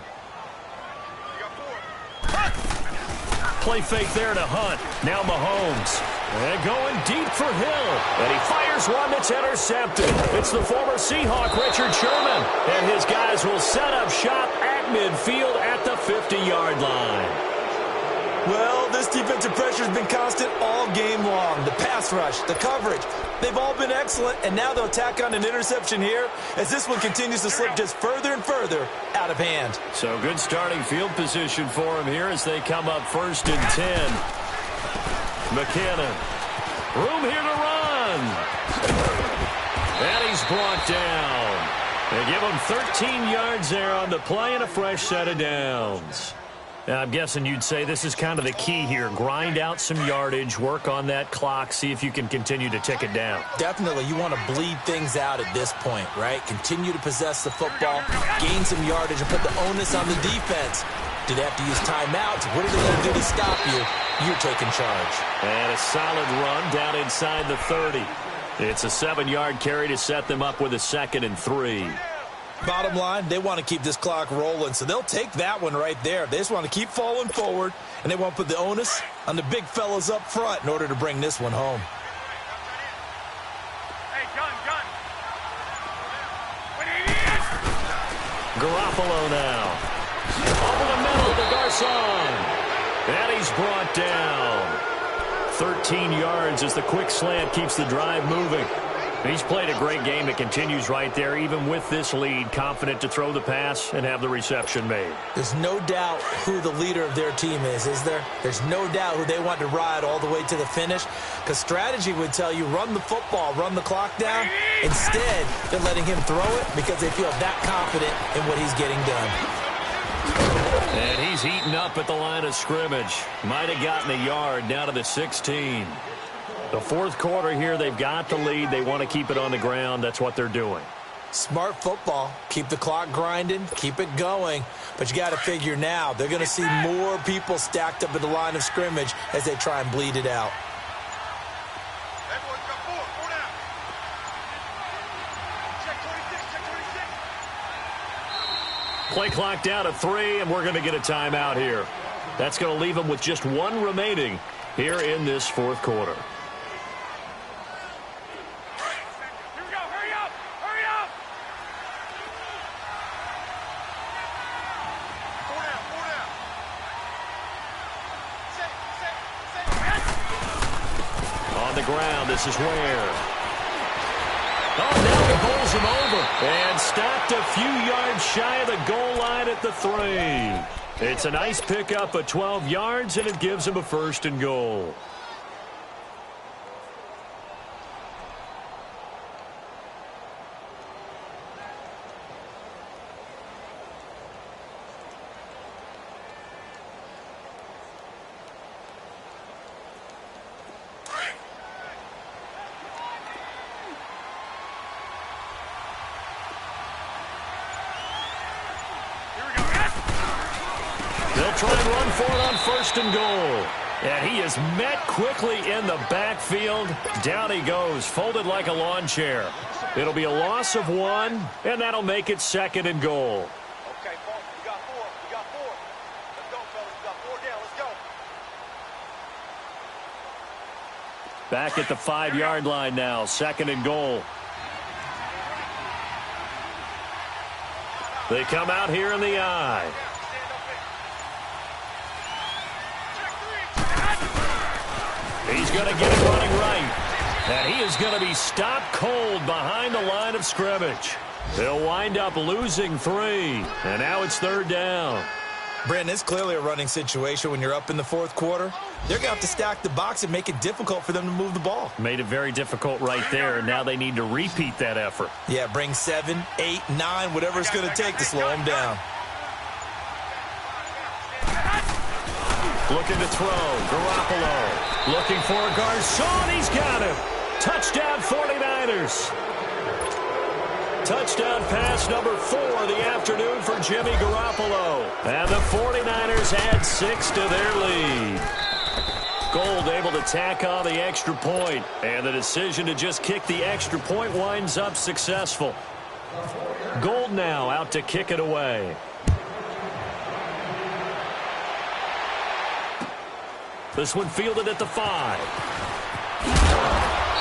Play fake there to Hunt. Now Mahomes. And going deep for Hill. And he fires one that's intercepted. It's the former Seahawk, Richard Sherman. And his guys will set up shop at midfield at the 50-yard line. Well, this defensive pressure has been constant all game long. The pass rush, the coverage, they've all been excellent, and now they'll tack on an interception here as this one continues to slip just further and further out of hand. So good starting field position for him here as they come up 1st and 10. McKinnon. Room here to run. And he's brought down. They give him 13 yards there on the play and a fresh set of downs. Now, I'm guessing you'd say this is kind of the key here. Grind out some yardage, work on that clock, see if you can continue to tick it down. Definitely. You want to bleed things out at this point, right? Continue to possess the football, gain some yardage, and put the onus on the defense. Do they have to use timeouts? What are they going to do to stop you? You're taking charge. And a solid run down inside the 30. It's a 7-yard carry to set them up with a 2nd and 3. Bottom line, they want to keep this clock rolling, so they'll take that one right there. They just want to keep falling forward, and they want to put the onus on the big fellas up front in order to bring this one home. Hey, gun. Garoppolo now. Over the middle to Garcon. And he's brought down. 13 yards as the quick slant keeps the drive moving. He's played a great game. It continues right there, even with this lead, confident to throw the pass and have the reception made. There's no doubt who the leader of their team is there? There's no doubt who they want to ride all the way to the finish, because strategy would tell you run the football, run the clock down. Instead, they're letting him throw it because they feel that confident in what he's getting done. And he's eaten up at the line of scrimmage. Might have gotten a yard down to the 16. The fourth quarter here, they've got the lead. They want to keep it on the ground. That's what they're doing. Smart football. Keep the clock grinding. Keep it going. But you got to figure now, they're going to see more people stacked up at the line of scrimmage as they try and bleed it out. Everyone's got 4 down. Check 26. Play clock down to 3, and we're going to get a timeout here. That's going to leave them with just 1 remaining here in this fourth quarter. Ground. This is where. Oh, now he bowls him over and stopped a few yards shy of the goal line at the 3. It's a nice pickup of 12 yards, and it gives him a 1st and goal. Try and run for it on 1st and goal. And he is met quickly in the backfield. Down he goes, folded like a lawn chair. It'll be a loss of 1, and that'll make it 2nd and goal. Okay, folks, we got 4. Let's go, fellas. We got 4 down. Let's go. Back at the 5-yard line now, 2nd and goal. They come out here in the eye. He's going to get it running right. And he is going to be stopped cold behind the line of scrimmage. They'll wind up losing 3. And now it's 3rd down. Brandon, it's clearly a running situation when you're up in the fourth quarter. They're going to have to stack the box and make it difficult for them to move the ball. Made it very difficult right there, and now they need to repeat that effort. Yeah, bring 7, 8, 9, whatever it's going to take to slow them down. Looking to throw. Garoppolo. Looking for Garcon. He's got him. Touchdown 49ers. Touchdown pass number 4 of the afternoon for Jimmy Garoppolo. And the 49ers add 6 to their lead. Gold able to tack on the extra point. And the decision to just kick the extra point winds up successful. Gold now out to kick it away. This one fielded at the 5.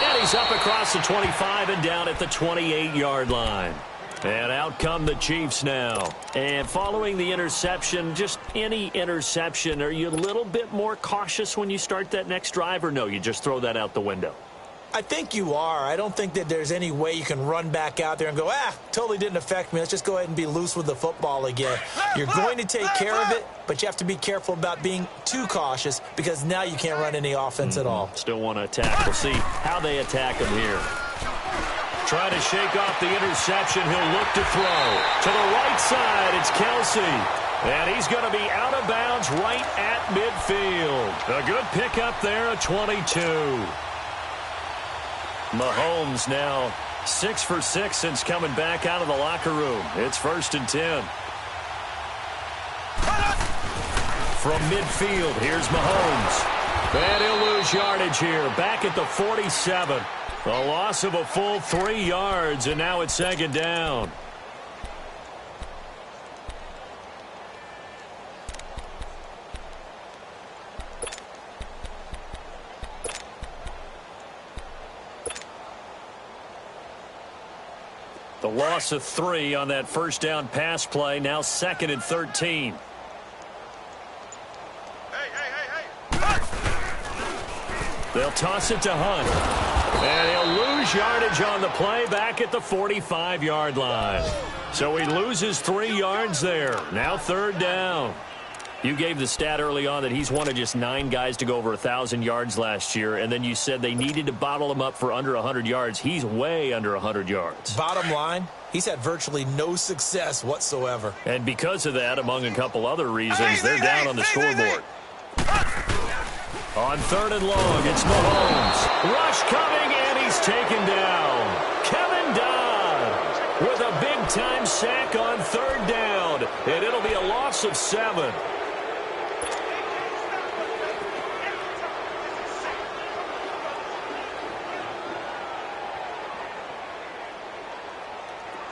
And he's up across the 25 and down at the 28-yard line. And out come the Chiefs now. And following the interception, just any interception, are you a little bit more cautious when you start that next drive, or no, you just throw that out the window? I think you are. I don't think that there's any way you can run back out there and go, totally didn't affect me. Let's just go ahead and be loose with the football again. You're going to take care of it, but you have to be careful about being too cautious because now you can't run any offense at all. Still want to attack. We'll see how they attack him here. Trying to shake off the interception. He'll look to throw. To the right side, it's Kelsey. And he's going to be out of bounds right at midfield. A good pickup there, a 22. Mahomes now 6 for 6 since coming back out of the locker room. It's 1st and 10. from midfield. Here's Mahomes. And he'll lose yardage here. Back at the 47. A loss of a full 3 yards, and now it's second down. The loss of 3 on that first down pass play. Now second and 13. They'll toss it to Hunt. And he'll lose yardage on the play back at the 45-yard line. So he loses 3 yards there. Now third down. You gave the stat early on that he's one of just 9 guys to go over 1,000 yards last year, and then you said they needed to bottle him up for under 100 yards. He's way under 100 yards. Bottom line, he's had virtually no success whatsoever. And because of that, among a couple other reasons, they're down on the scoreboard. On third and long, it's Mahomes. Rush coming, and he's taken down. Kevin Dodd with a big-time sack on third down, and it'll be a loss of 7.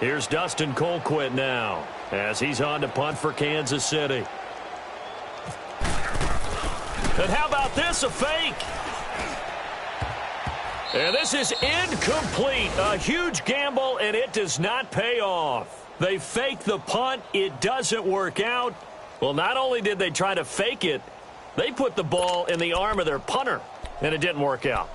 Here's Dustin Colquitt now as he's on to punt for Kansas City. And how about this, a fake? And this is incomplete. A huge gamble, and it does not pay off. They fake the punt. It doesn't work out. Well, not only did they try to fake it, they put the ball in the arm of their punter, and it didn't work out.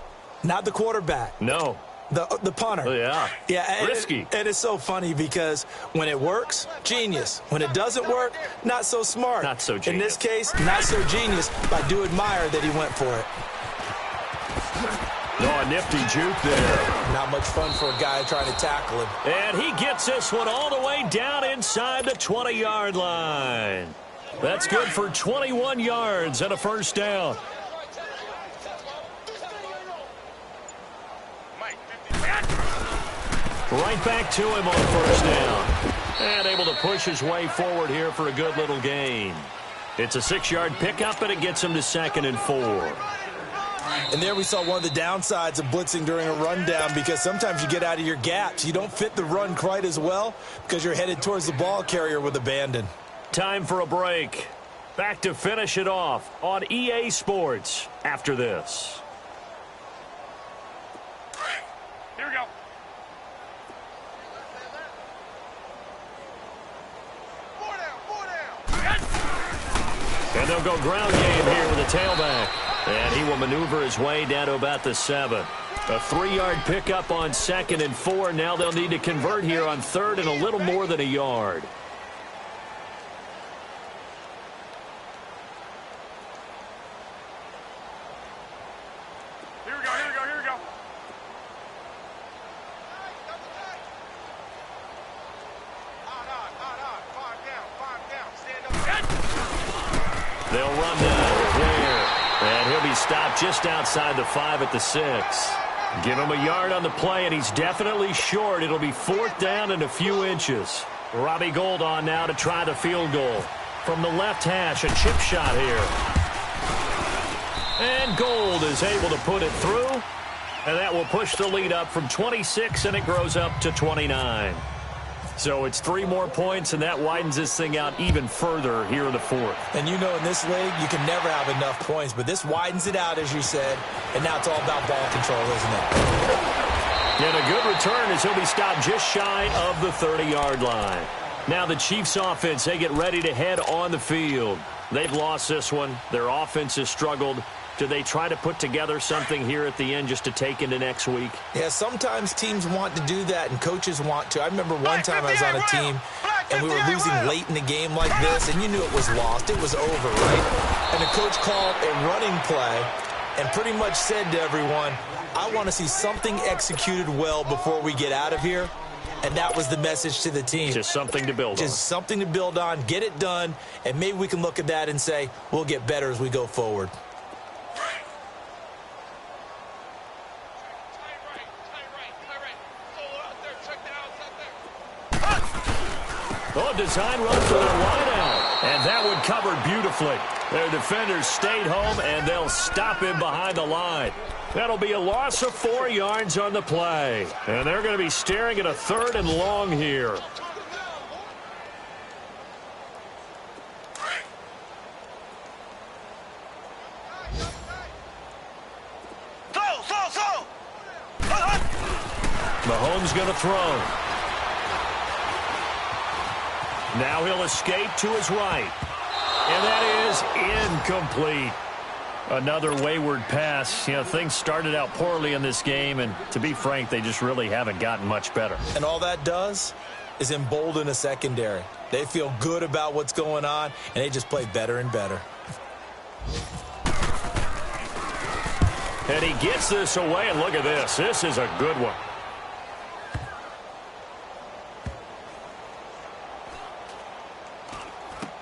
Not the quarterback. No. The punter. Oh, yeah. Yeah. Risky. And it's so funny because when it works, genius. When it doesn't work, not so smart. Not so genius. In this case, not so genius, but I do admire that he went for it. No, a nifty juke there. Not much fun for a guy trying to tackle him. And he gets this one all the way down inside the 20-yard line. That's good for 21 yards and a first down. Right back to him on first down. And able to push his way forward here for a good little gain. It's a 6-yard pickup, and it gets him to second and 4. And there we saw one of the downsides of blitzing during a rundown, because sometimes you get out of your gaps. You don't fit the run quite as well because you're headed towards the ball carrier with abandon. Time for a break. Back to finish it off on EA Sports after this. Here we go. And they'll go ground game here with a tailback. And he will maneuver his way down to about the 7. A 3-yard pickup on second and 4. Now they'll need to convert here on third and a little more than a yard. Here we go, here we go, here we go. They'll run now clear. And he'll be stopped just outside the 5 at the 6. Give him a yard on the play, and he's definitely short. It'll be fourth down and a few inches. Robbie Gould on now to try the field goal. From the left hash, a chip shot here. And Gould is able to put it through. And that will push the lead up from 26, and it grows up to 29. So it's 3 more points, and that widens this thing out even further here in the fourth. And you know in this league, you can never have enough points, but this widens it out, as you said, and now it's all about ball control, isn't it? And a good return as he'll be stopped just shy of the 30-yard line. Now the Chiefs offense, they get ready to head on the field. They've lost this one. Their offense has struggled. Do they try to put together something here at the end just to take into next week? Yeah, sometimes teams want to do that and coaches want to. I remember one time I was on a team and we were losing late in the game like this, and you knew it was lost. It was over, right? And the coach called a running play and pretty much said to everyone, I want to see something executed well before we get out of here. And that was the message to the team. Just something to build on. Just something to build on, get it done, and maybe we can look at that and say, we'll get better as we go forward. Oh, design run for the wideout. And that one covered beautifully. Their defenders stayed home, and they'll stop him behind the line. That'll be a loss of 4 yards on the play. And they're going to be staring at a 3rd and long here. Mahomes going to throw. Now he'll escape to his right. And that is incomplete. Another wayward pass. You know, things started out poorly in this game, and to be frank, they just really haven't gotten much better. And all that does is embolden a secondary. They feel good about what's going on, and they just play better and better. And he gets this away, and look at this. This is a good one.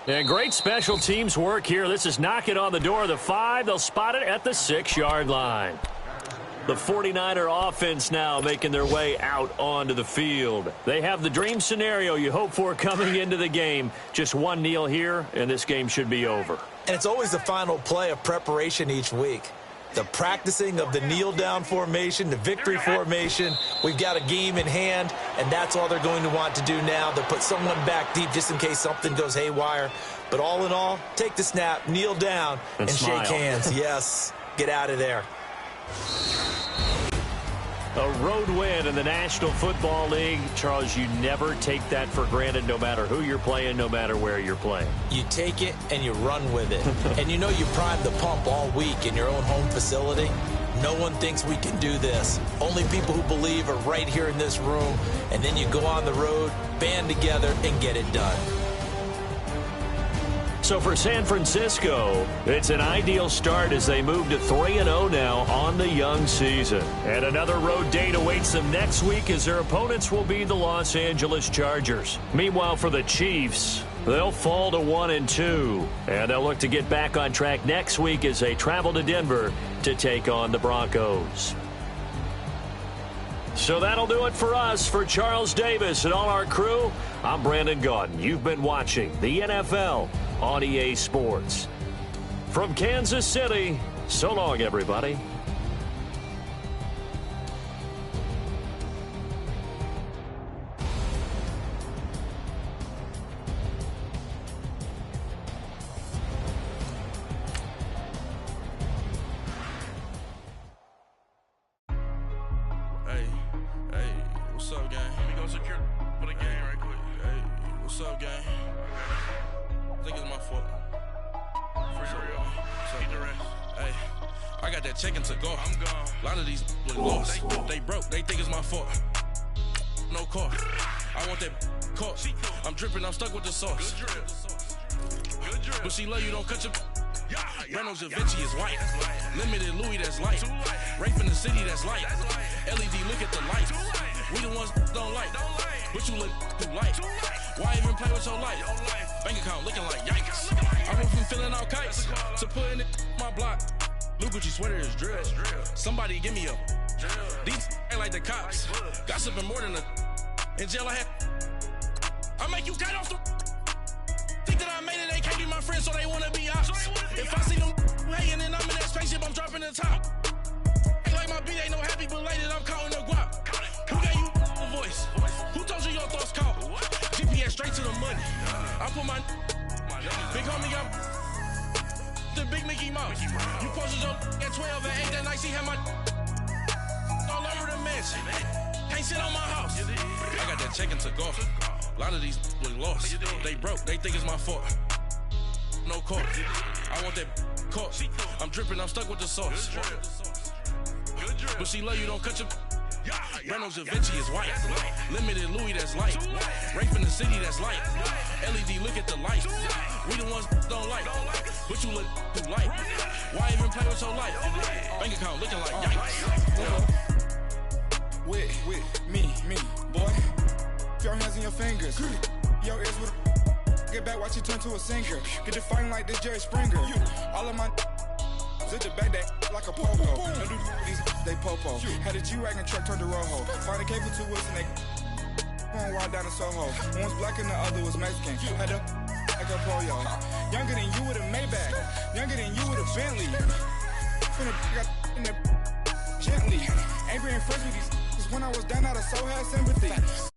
And great special teams work here. This is knocking on the door of the 5. They'll spot it at the 6-yard line. The 49er offense now making their way out onto the field. They have the dream scenario you hope for coming into the game. Just one kneel here, and this game should be over. And it's always the final play of preparation each week. The practicing of the kneel-down formation, the victory formation. We've got a game in hand, and that's all they're going to want to do now. They'll put someone back deep just in case something goes haywire. But all in all, take the snap, kneel down, and shake hands. Yes, get out of there. A road win in the National Football League. Charles, you never take that for granted no matter who you're playing, no matter where you're playing. You take it and you run with it. And you know you primed the pump all week in your own home facility. No one thinks we can do this. Only people who believe are right here in this room. And then you go on the road, band together, and get it done. So for San Francisco, it's an ideal start as they move to 3-0 now on the young season. And another road date awaits them next week as their opponents will be the Los Angeles Chargers. Meanwhile, for the Chiefs, they'll fall to 1-2. And they'll look to get back on track next week as they travel to Denver to take on the Broncos. So that'll do it for us. For Charles Davis and all our crew, I'm Brandon Gaudin. You've been watching the NFL on EA Sports. From Kansas City, so long, everybody. What's up, gang? Let me go secure for the game right quick. Hey, what's up, gang? I think it's my fault. For real. Keep the rest. Hey, I got that chicken to go. I'm gone. A lot of these look lost. They broke. They think it's my fault. No car. I want that caught. I'm dripping. I'm stuck with the sauce. Good drip. Good drip. But she love you. Don't cut your. Reynolds Da Vinci is white. Limited Louis, that's light. Rape in the city, that's light. LED, look at the lights. We the ones don't like. But you look too light. Why even play with your life? Bank account looking like yikes. I went from filling out kites to putting it in my block. Blue Gucci sweater is drill. Somebody give me a. These ain't like the cops. Gossiping more than a. In jail I had. I make you cut off the. Think that I made it, they can't be my friends, so they wanna be ops. If I see them hanging and I'm in that spaceship, I'm dropping the top. Ain't like my beat ain't no happy, belated, I'm counting the guap. Who gave you a voice? Who told you your thoughts count? GPS straight to the money. I put my big homie got the big Mickey Mouse. You posted your at 12 and 8 that night, she had my all over the mansion. Can't sit on my house. I got that chicken to go. A lot of these look lost. They broke. They think it's my fault. No car. I want that caught. I'm dripping. I'm stuck with the sauce. But she love you. Don't cut your. Reynolds Da Vinci is white. Limited Louis, that's light. Rape in the city, that's light. LED, look at the lights. We the ones don't like. But you look too light. Why even play with your life? Bank account looking like yikes. With me, boy. Your hands in your fingers. Your ears with get back, watch you turn to a singer. Get the fighting like this Jerry Springer. All of my at the back that like a popo. No do these they popo. Had a G-Wagon truck turned to Rojo. Find a cable 2 wheels and they going wild down in Soho. One's black and the other was Mexican. Had a like a Polio. Younger than you with a Maybach. Younger than you with a Bentley. Finna got in the gently. Angry and fresh with these. Cause when I was down, I so had sympathy.